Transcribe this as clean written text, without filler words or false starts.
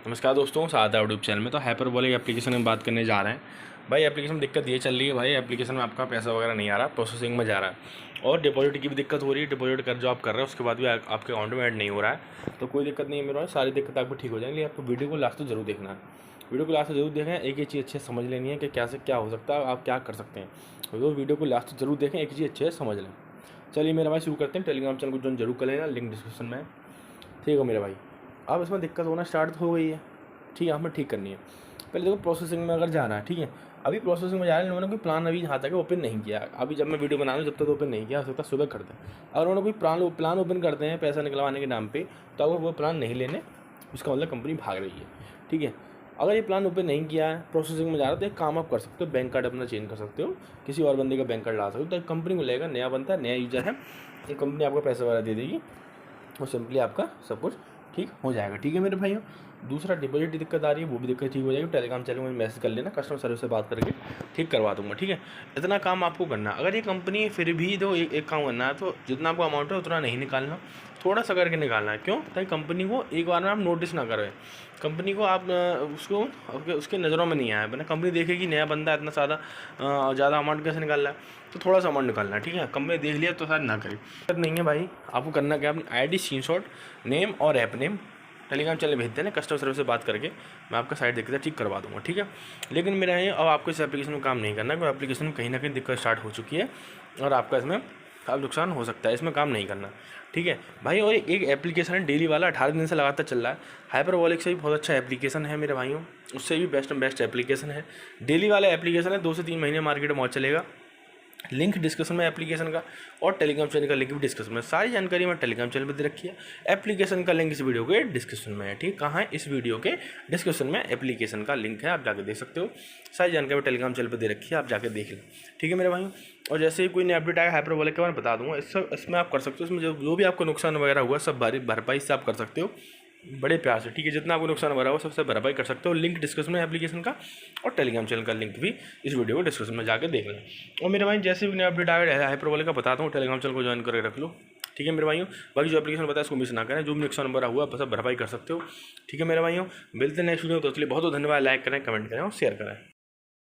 नमस्कार दोस्तों, सादा यूट्यूब चैनल में तो हाइपरबोलिक एप्लीकेशन में बात करने जा रहे हैं। भाई एप्लीकेशन में दिक्कत ये चल रही है, भाई एप्लीकेशन में आपका पैसा वगैरह नहीं आ रहा, प्रोसेसिंग में जा रहा है और डिपॉजिट की भी दिक्कत हो रही है। डिपॉजिट कर जो आप कर रहे हो उसके बाद भी आपके अकाउंट में ऐड नहीं हो रहा है। तो कोई दिक्कत नहीं है मेरे भाई, सारी दिक्कत आपको ठीक हो जाएंगी। आपको वीडियो को लास्ट तक जरूर देखना है, वीडियो को लास्ट तक जरूर देखें। एक ही चीज़ अच्छे से समझ लेनी है कि क्या से क्या हो सकता है, आप क्या कर सकते हैं। तो वीडियो को लास्ट तक जरूर देखें, एक चीज़ अच्छे से समझ लें। चलिए मेरे भाई शुरू करते हैं। टेलीग्राम चैनल को ज्वाइन जरूर कर लेना, लिंक डिस्क्रिप्शन में है। ठीक है मेरे भाई, अब इसमें दिक्कत होना स्टार्ट हो गई है। ठीक है, हमें ठीक करनी है। पहले देखो प्रोसेसिंग में अगर जाना है, ठीक है, अभी प्रोसेसिंग में जा रहे हैं। उन्होंने कोई प्लान अभी यहाँ तक ओपन नहीं किया। अभी जब मैं वीडियो बना रहा हूँ जब तक ओपन नहीं किया, हो सकता है सुबह कर दें। अगर उन्होंने कोई प्लान ओपन करते हैं पैसा निकलवाने के नाम पे, तो अगर वो प्लान नहीं लेने, उसका मतलब कंपनी भाग रही है। ठीक है, अगर ये प्लान ओपन नहीं किया है, प्रोसेसिंग में जा रहा है, तो एक काम आप कर सकते हो, बैंक कार्ड अपना चेंज कर सकते हो, किसी और बंदे का बैंक कार्ड ला सकते हो। तो कंपनी को लेगा, नया बनता है, नया यूजर है, तो कंपनी आपको पैसा वगैरह दे देगी और सिंपली आपका सब कुछ ठीक हो जाएगा। ठीक है मेरे भाइयों, दूसरा डिपॉजिट की दिक्कत आ रही है, वो भी दिक्कत ठीक हो जाएगी। टेलीग्राम चैनल में मैसेज कर लेना, कस्टमर सर्विस से बात करके ठीक करवा दूंगा। ठीक है, इतना काम आपको करना है। अगर ये कंपनी फिर भी तो एक काम करना है, तो जितना आपको अमाउंट है उतना नहीं निकालना, थोड़ा सा करके निकालना है। क्यों? ताकि कंपनी को एक बार में आप नोटिस ना करें, कंपनी को आप उसको उसके नज़रों में नहीं आए, वरना कंपनी देखेगी नया बंदा इतना ज़्यादा अमाउंट कैसे निकाल रहा है, तो थोड़ा सा अमाउंट निकालना है। ठीक है, कंपनी देख लिया तो शायद ना करे, दिक्कत नहीं है भाई। आपको करना क्या, अपनी ID स्क्रीनशॉट, नेम और ऐप नेम टेलीग्राम चैनल भेज देना, कस्टमर सर्विस से बात करके मैं आपका साइट देख के ठीक करवा दूंगा। ठीक है, लेकिन मेरा है अब आपको इस एप्लीकेशन में काम नहीं करना, क्योंकि एप्लीकेशन में कहीं ना कहीं दिक्कत स्टार्ट हो चुकी है और आपका इसमें अब नुकसान हो सकता है। इसमें काम नहीं करना। ठीक है भाई, और एक एप्लीकेशन है डेली वाला, 18 दिन से लगातार चल रहा है। हाइपरबोलिक से भी बहुत अच्छा एप्लीकेशन है मेरे भाइयों, उससे भी बेस्ट एप्लीकेशन है। डेली वाला एप्लीकेशन है, 2 से 3 महीने मार्केट में मौज चलेगा। लिंक डिस्क्रिप्शन में एप्लीकेशन का, और टेलीग्राम चैनल का लिंक भी डिस्क्रिप्शन में। सारी जानकारी मैं टेलीग्राम चैनल पर दे रखी है। एप्लीकेशन का लिंक इस वीडियो के डिस्क्रिप्शन में है। ठीक, कहाँ है? इस वीडियो के डिस्क्रिप्शन में एप्लीकेशन का लिंक है, आप जाके देख सकते हो। सारी जानकारी मैं टेलीग्राम चैनल पर दे रखी है, आप जाके देख लें। ठीक है मेरे भाई, और जैसे ही कोई नया अपडेट आएगा हाइपरबोलिक के बारे में बता दूंगा। इसमें आप कर सकते हो, इसमें जो भी आपको नुकसान वगैरह हुआ सब भरपाई से आप कर सकते हो, बड़े प्यार से। ठीक है, जितना आपको नुकसान हो रहा हो सबसे भरपाई कर सकते हो। लिंक डिस्क्रिप्शन में एप्लीकेशन का, और टेलीग्राम चैनल का लिंक भी इस वीडियो को डिस्क्रिप्शन में जाकर देख लें। और मेरे भाई जैसे भी नया अपडेट आएगा हाइपरबोलिक का बताता हूँ, टेलीग्राम चैनल को ज्वाइन करके रख लो। ठीक है मेरे भाइयों, बाकी जो एप्लीकेशन बताया उसको मिस ना करें, जो भी नुकसान वगैरह हुआ सब भरपाई कर सकते हो। ठीक है मेरे भाइयों, मिलते हैं नेक्स्ट वीडियो। तो इसलिए बहुत बहुत धन्यवाद। लाइक करें, कमेंट करें और शेयर करें।